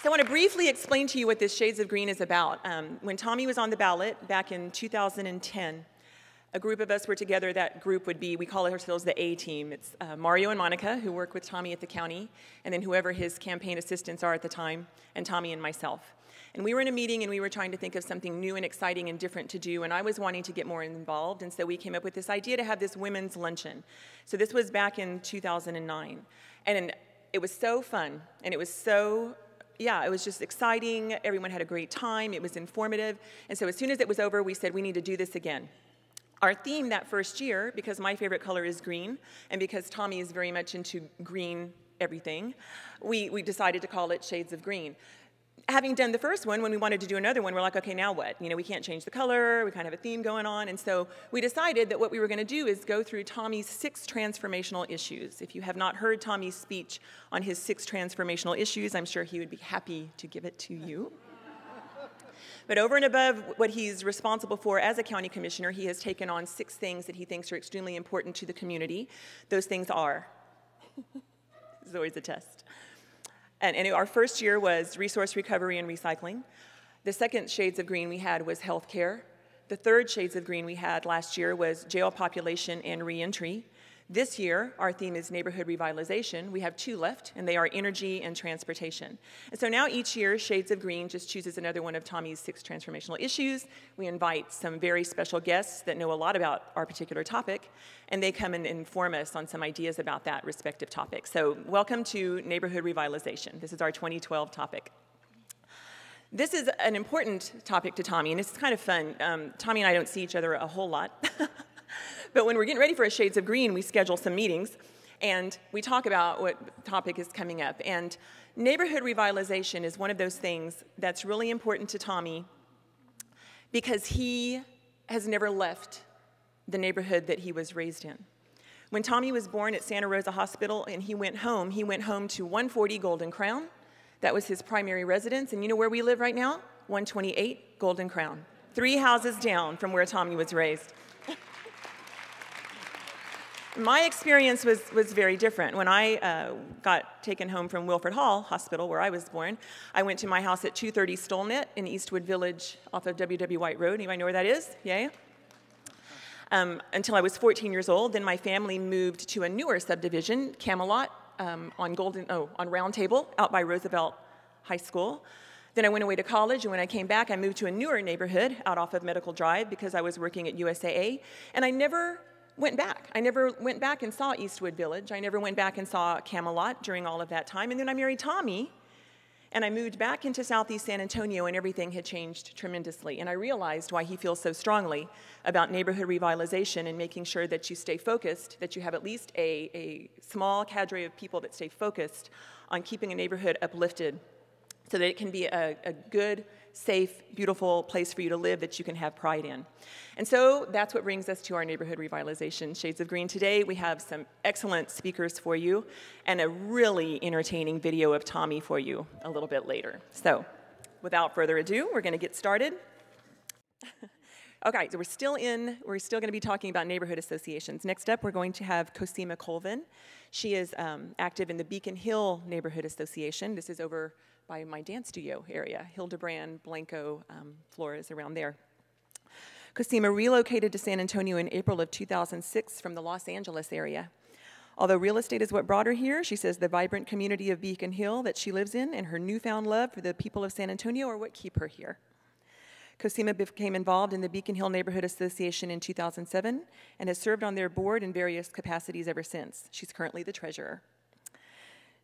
So I want to briefly explain to you what this Shades of Green is about. When Tommy was on the ballot back in 2010, a group of us were together. That group would be, we call ourselves the A-team. It's Mario and Monica, who work with Tommy at the county, and then whoever his campaign assistants are at the time, and Tommy and myself. And we were in a meeting, and we were trying to think of something new and exciting and different to do, and I was wanting to get more involved, and so we came up with this idea to have this women's luncheon. So this was back in 2009, and it was so fun, and it was so, yeah, it was just exciting. Everyone had a great time. It was informative, and so as soon as it was over, we said we need to do this again. Our theme that first year, because my favorite color is green, and because Tommy is very much into green everything, we decided to call it Shades of Green. Having done the first one, when we wanted to do another one, we're like, okay, now what? You know, we can't change the color, we kind of have a theme going on, and so we decided that what we were going to do is go through Tommy's 6 transformational issues. If you have not heard Tommy's speech on his 6 transformational issues, I'm sure he would be happy to give it to you. But over and above what he's responsible for as a county commissioner, he has taken on 6 things that he thinks are extremely important to the community. Those things are, this is always a test. And our first year was resource recovery and recycling. The second Shades of Green we had was healthcare. The third Shades of Green we had last year was jail population and reentry. This year, our theme is Neighborhood Revitalization. We have 2 left, and they are energy and transportation. And so now each year, Shades of Green just chooses another one of Tommy's 6 transformational issues. We invite some very special guests that know a lot about our particular topic, and they come and inform us on some ideas about that respective topic. So welcome to Neighborhood Revitalization. This is our 2012 topic. This is an important topic to Tommy, and it's kind of fun. Tommy and I don't see each other a whole lot. But when we're getting ready for a Shades of Green, we schedule some meetings, and we talk about what topic is coming up. And neighborhood revitalization is one of those things that's really important to Tommy because he has never left the neighborhood that he was raised in. When Tommy was born at Santa Rosa Hospital and he went home to 140 Golden Crown. That was his primary residence. And you know where we live right now? 128 Golden Crown. 3 houses down from where Tommy was raised. My experience was very different. When I got taken home from Wilford Hall Hospital, where I was born, I went to my house at 230 Stolnet in Eastwood Village off of W.W. White Road. Anybody know where that is? Yay? Until I was 14 years old. Then my family moved to a newer subdivision, Camelot, on Round Table, out by Roosevelt High School. Then I went away to college, and when I came back, I moved to a newer neighborhood out off of Medical Drive because I was working at USAA, and I never went back. I never went back and saw Eastwood Village. I never went back and saw Camelot during all of that time. And then I married Tommy, and I moved back into Southeast San Antonio, and everything had changed tremendously. And I realized why he feels so strongly about neighborhood revitalization and making sure that you stay focused, that you have at least a small cadre of people that stay focused on keeping a neighborhood uplifted so that it can be a good, safe, beautiful place for you to live that you can have pride in. And so that's what brings us to our neighborhood revitalization Shades of Green. Today we have some excellent speakers for you and a really entertaining video of Tommy for you a little bit later. So without further ado, we're going to get started. Okay, so we're still going to be talking about neighborhood associations. Next up, we're going to have Cosima Colvin. She is active in the Beacon Hill Neighborhood Association. This is over by my dance studio area, Hildebrand, Blanco, Flores, around there. Cosima relocated to San Antonio in April of 2006 from the Los Angeles area. Although real estate is what brought her here, she says the vibrant community of Beacon Hill that she lives in and her newfound love for the people of San Antonio are what keep her here. Cosima became involved in the Beacon Hill Neighborhood Association in 2007 and has served on their board in various capacities ever since. She's currently the treasurer.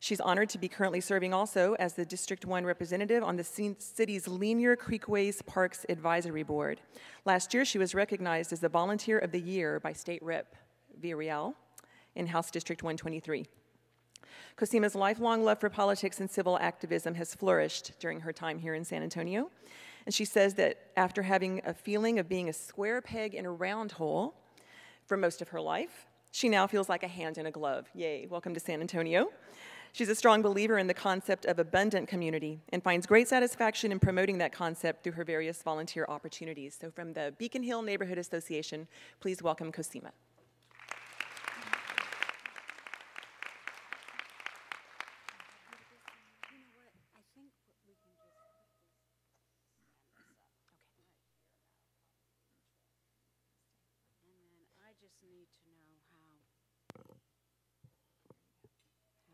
She's honored to be currently serving also as the District 1 representative on the city's Linear Creekways Parks Advisory Board. Last year, she was recognized as the Volunteer of the Year by State Rep. Villarreal in House District 123. Cosima's lifelong love for politics and civil activism has flourished during her time here in San Antonio. And she says that after having a feeling of being a square peg in a round hole for most of her life, she now feels like a hand in a glove. Yay, welcome to San Antonio. She's a strong believer in the concept of abundant community and finds great satisfaction in promoting that concept through her various volunteer opportunities. So from the Beacon Hill Neighborhood Association, please welcome Cosima. just need to know how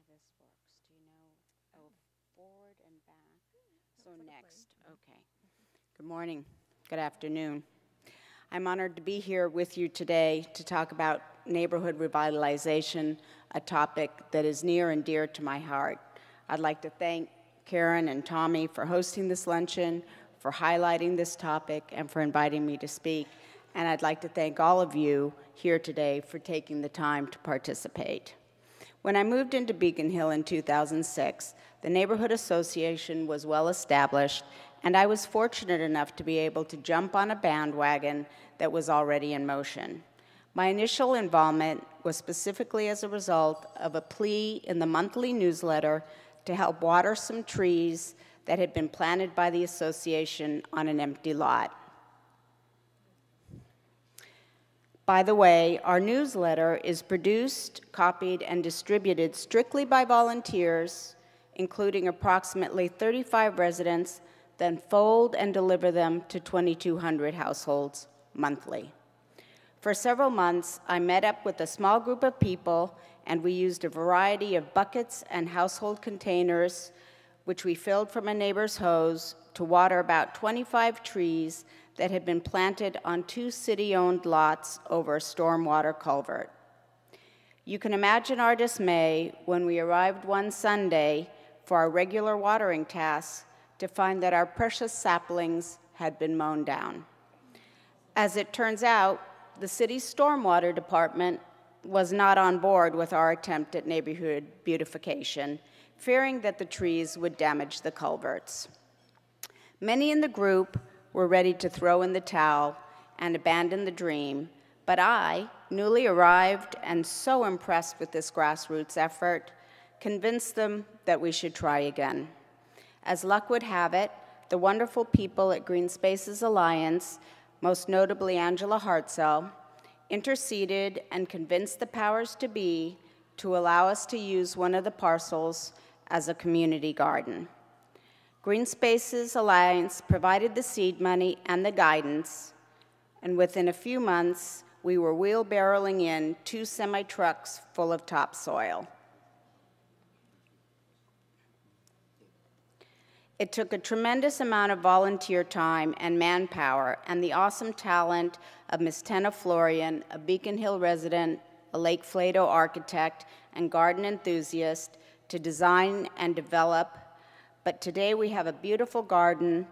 this works. Do you know? Oh, forward and back. So next, okay. Good morning. Good afternoon. I'm honored to be here with you today to talk about neighborhood revitalization, a topic that is near and dear to my heart. I'd like to thank Karen and Tommy for hosting this luncheon, for highlighting this topic, and for inviting me to speak. And I'd like to thank all of you here today for taking the time to participate. When I moved into Beacon Hill in 2006, the Neighborhood Association was well established, and I was fortunate enough to be able to jump on a bandwagon that was already in motion. My initial involvement was specifically as a result of a plea in the monthly newsletter to help water some trees that had been planted by the association on an empty lot. By the way, our newsletter is produced, copied, and distributed strictly by volunteers, including approximately 35 residents, then fold and deliver them to 2,200 households monthly. For several months, I met up with a small group of people, and we used a variety of buckets and household containers, which we filled from a neighbor's hose, to water about 25 trees that had been planted on 2 city-owned lots over a stormwater culvert. You can imagine our dismay when we arrived one Sunday for our regular watering tasks to find that our precious saplings had been mown down. As it turns out, the city's stormwater department was not on board with our attempt at neighborhood beautification, fearing that the trees would damage the culverts. Many in the group were ready to throw in the towel and abandon the dream, but I, newly arrived and so impressed with this grassroots effort, convinced them that we should try again. As luck would have it, the wonderful people at Green Spaces Alliance, most notably Angela Hartzell, interceded and convinced the powers to be to allow us to use one of the parcels as a community garden. Green Spaces Alliance provided the seed money and the guidance, and within a few months, we were wheelbarrowing in 2 semi-trucks full of topsoil. It took a tremendous amount of volunteer time and manpower and the awesome talent of Ms. Tenna Florian, a Beacon Hill resident, a Lake Flato architect, and garden enthusiast to design and develop, but today we have a beautiful garden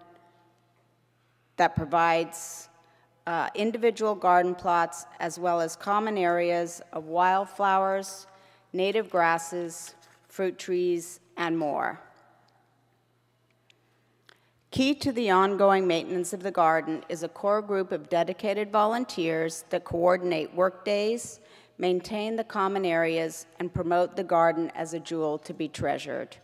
that provides individual garden plots as well as common areas of wildflowers, native grasses, fruit trees, and more. Key to the ongoing maintenance of the garden is a core group of dedicated volunteers that coordinate work days, maintain the common areas, and promote the garden as a jewel to be treasured.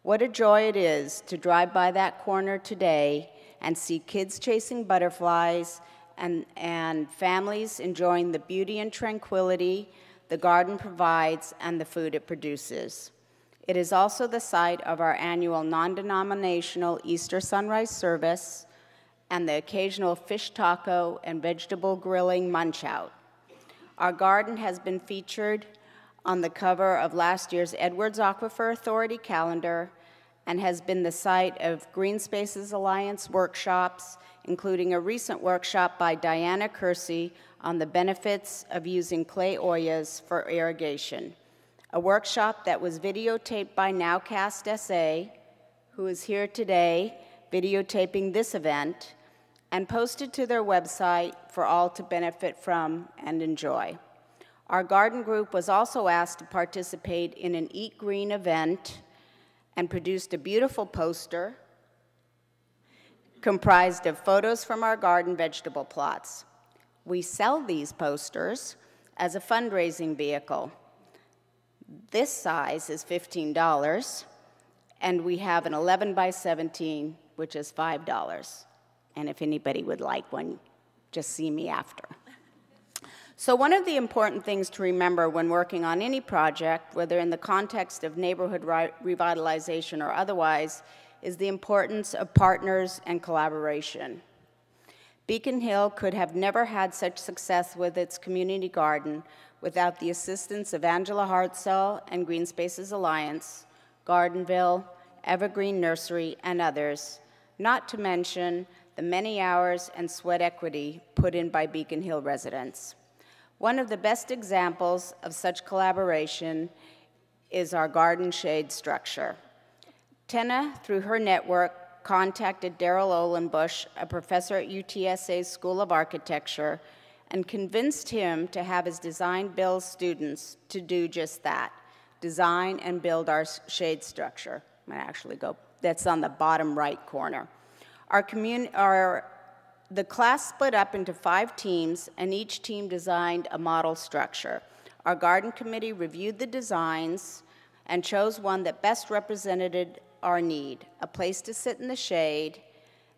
What a joy it is to drive by that corner today and see kids chasing butterflies and families enjoying the beauty and tranquility the garden provides and the food it produces. It is also the site of our annual non-denominational Easter sunrise service and the occasional fish taco and vegetable grilling munch out. Our garden has been featured on the cover of last year's Edwards Aquifer Authority calendar and has been the site of Green Spaces Alliance workshops, including a recent workshop by Diana Kersey on the benefits of using clay oyas for irrigation. A workshop that was videotaped by Nowcast SA, who is here today videotaping this event, and posted to their website for all to benefit from and enjoy. Our garden group was also asked to participate in an Eat Green event and produced a beautiful poster comprised of photos from our garden vegetable plots. We sell these posters as a fundraising vehicle. This size is $15, and we have an 11 by 17, which is $5. And if anybody would like one, just see me after. So one of the important things to remember when working on any project, whether in the context of neighborhood revitalization or otherwise, is the importance of partners and collaboration. Beacon Hill could have never had such success with its community garden without the assistance of Angela Hartzell and Green Spaces Alliance, Gardenville, Evergreen Nursery, and others, not to mention the many hours and sweat equity put in by Beacon Hill residents. One of the best examples of such collaboration is our garden shade structure. Tenna, through her network, contacted Daryl Olenbush, a professor at UTSA's School of Architecture, and convinced him to have his design build students to do just that, design and build our shade structure. I'm gonna actually go, that's on the bottom right corner. The class split up into 5 teams, and each team designed a model structure. Our garden committee reviewed the designs and chose one that best represented our need, a place to sit in the shade,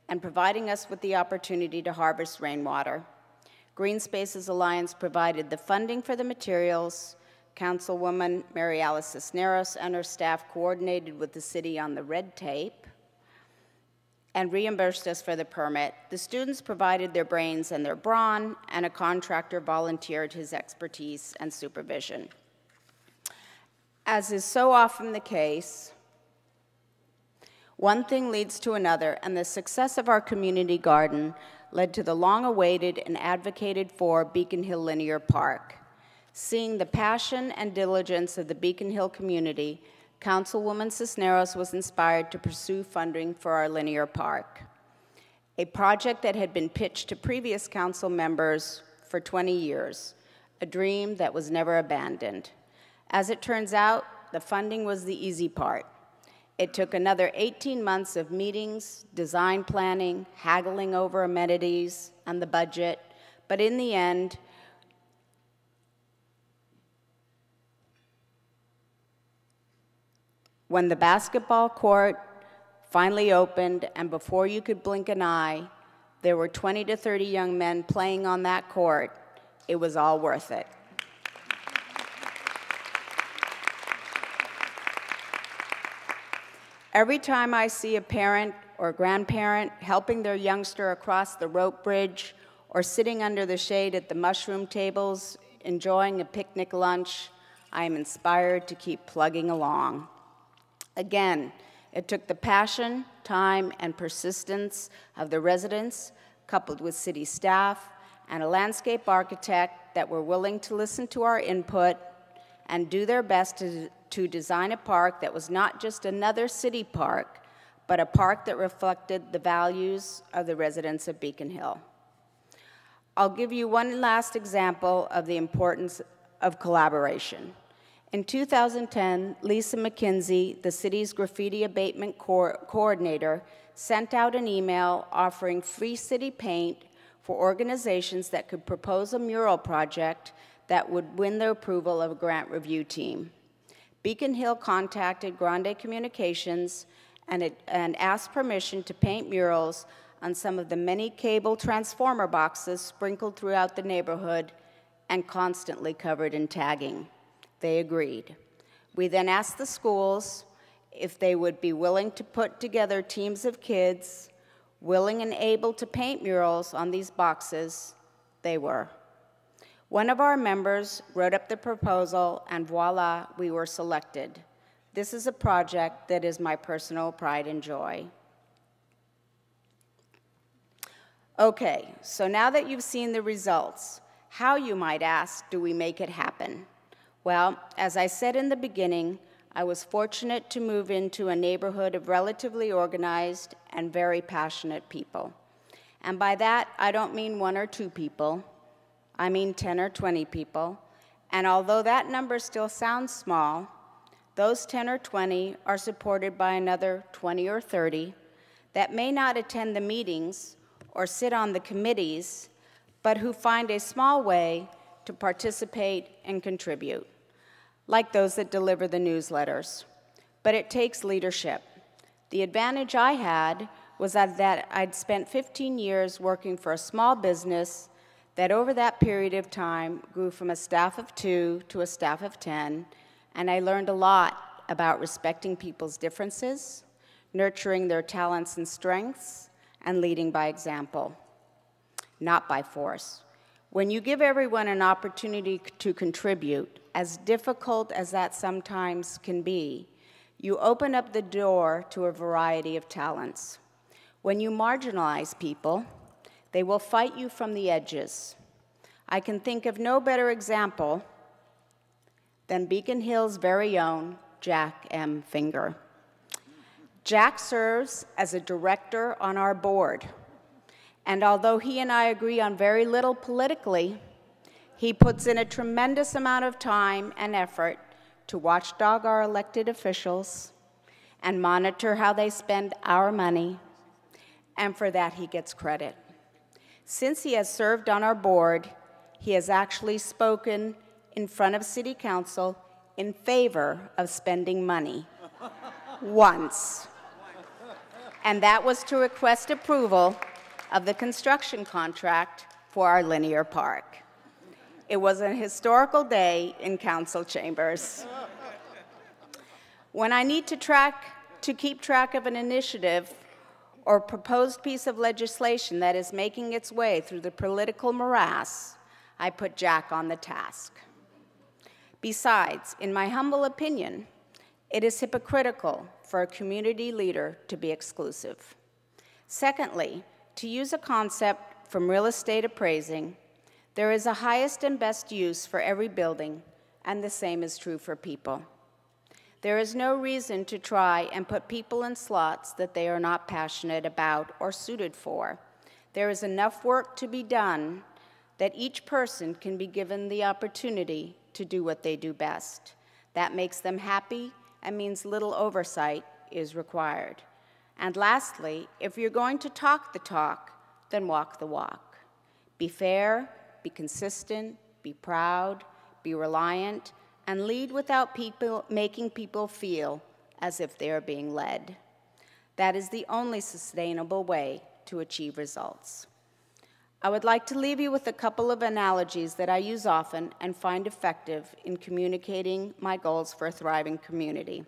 and providing us with the opportunity to harvest rainwater. Green Spaces Alliance provided the funding for the materials. Councilwoman Mary Alice Cisneros and her staff coordinated with the city on the red tape and reimbursed us for the permit. The students provided their brains and their brawn, and a contractor volunteered his expertise and supervision. As is so often the case, one thing leads to another, and the success of our community garden led to the long-awaited and advocated for Beacon Hill Linear Park. Seeing the passion and diligence of the Beacon Hill community, Councilwoman Cisneros was inspired to pursue funding for our linear park, a project that had been pitched to previous council members for 20 years, a dream that was never abandoned. As it turns out, the funding was the easy part. It took another 18 months of meetings, design planning, haggling over amenities and the budget, but in the end, when the basketball court finally opened, and before you could blink an eye, there were 20 to 30 young men playing on that court. It was all worth it. Every time I see a parent or grandparent helping their youngster across the rope bridge or sitting under the shade at the mushroom tables, enjoying a picnic lunch, I am inspired to keep plugging along. Again, it took the passion, time, and persistence of the residents, coupled with city staff and a landscape architect that were willing to listen to our input and do their best to design a park that was not just another city park, but a park that reflected the values of the residents of Beacon Hill. I'll give you one last example of the importance of collaboration. In 2010, Lisa McKinsey, the city's graffiti abatement coordinator, sent out an email offering free city paint for organizations that could propose a mural project that would win the approval of a grant review team. Beacon Hill contacted Grande Communications and asked permission to paint murals on some of the many cable transformer boxes sprinkled throughout the neighborhood and constantly covered in tagging. They agreed. We then asked the schools if they would be willing to put together teams of kids willing and able to paint murals on these boxes. They were. One of our members wrote up the proposal, and voila, we were selected. This is a project that is my personal pride and joy. Okay, so now that you've seen the results, how, you might ask, do we make it happen? Well, as I said in the beginning, I was fortunate to move into a neighborhood of relatively organized and very passionate people. And by that, I don't mean 1 or 2 people. I mean 10 or 20 people. And although that number still sounds small, those 10 or 20 are supported by another 20 or 30 that may not attend the meetings or sit on the committees, but who find a small way to participate and contribute, like those that deliver the newsletters. But it takes leadership. The advantage I had was that I'd spent 15 years working for a small business that over that period of time grew from a staff of 2 to a staff of 10, and I learned a lot about respecting people's differences, nurturing their talents and strengths, and leading by example. not by force. When you give everyone an opportunity to contribute, as difficult as that sometimes can be, you open up the door to a variety of talents. When you marginalize people, they will fight you from the edges. I can think of no better example than Beacon Hill's very own Jack M. Finger. Jack serves as a director on our board, and although he and I agree on very little politically, he puts in a tremendous amount of time and effort to watchdog our elected officials and monitor how they spend our money, and for that he gets credit. Since he has served on our board, he has actually spoken in front of City Council in favor of spending money once. And that was to request approval of the construction contract for our linear park. It was a historical day in council chambers. When I need to keep track of an initiative or proposed piece of legislation that is making its way through the political morass, I put Jack on the task. Besides, in my humble opinion, it is hypocritical for a community leader to be exclusive. Secondly, to use a concept from real estate appraising, there is a highest and best use for every building, and the same is true for people. There is no reason to try and put people in slots that they are not passionate about or suited for. There is enough work to be done that each person can be given the opportunity to do what they do best. That makes them happy and means little oversight is required. And lastly, if you're going to talk the talk, then walk the walk. Be fair, be consistent, be proud, be reliant, and lead without making people feel as if they are being led. That is the only sustainable way to achieve results. I would like to leave you with a couple of analogies that I use often and find effective in communicating my goals for a thriving community.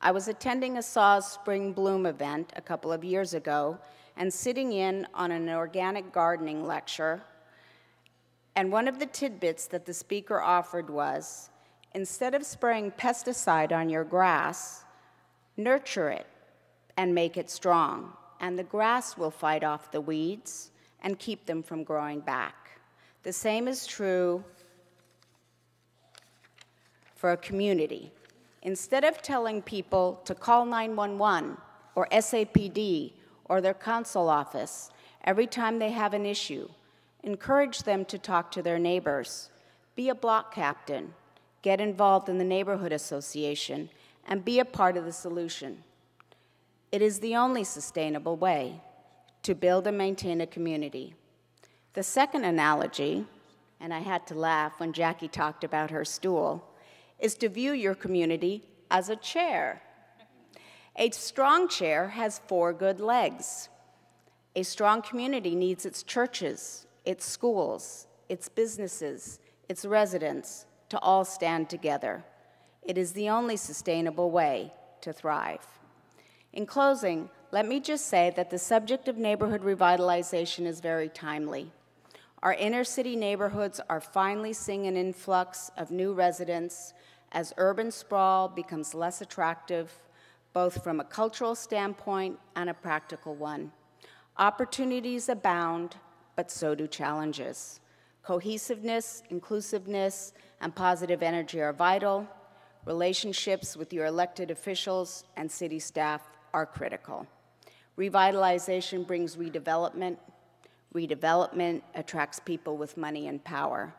I was attending a SAWS Spring Bloom event a couple of years ago and sitting in on an organic gardening lecture, and one of the tidbits that the speaker offered was, instead of spraying pesticide on your grass, nurture it and make it strong, and the grass will fight off the weeds and keep them from growing back. The same is true for a community. Instead of telling people to call 911 or SAPD or their council office every time they have an issue, encourage them to talk to their neighbors. Be a block captain. Get involved in the neighborhood association and be a part of the solution. It is the only sustainable way to build and maintain a community. The second analogy, and I had to laugh when Jackie talked about her stool, is to view your community as a chair. A strong chair has 4 good legs. A strong community needs its churches, its schools, its businesses, its residents to all stand together. It is the only sustainable way to thrive. In closing, let me just say that the subject of neighborhood revitalization is very timely. Our inner city neighborhoods are finally seeing an influx of new residents as urban sprawl becomes less attractive, both from a cultural standpoint and a practical one. Opportunities abound, but so do challenges. Cohesiveness, inclusiveness, and positive energy are vital. Relationships with your elected officials and city staff are critical. Revitalization brings redevelopment. Redevelopment attracts people with money and power.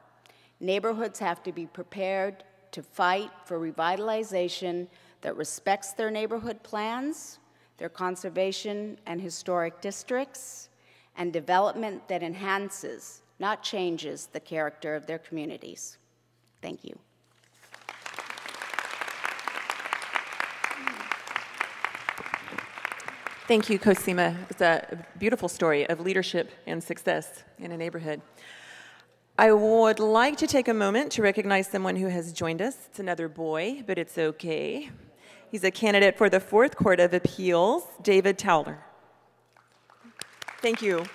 Neighborhoods have to be prepared to fight for revitalization that respects their neighborhood plans, their conservation and historic districts, and development that enhances, not changes, the character of their communities. Thank you. Thank you, Cosima. It's a beautiful story of leadership and success in a neighborhood. I would like to take a moment to recognize someone who has joined us. It's another boy, but it's okay. He's a candidate for the 4th Court of Appeals, David Towler. Thank you.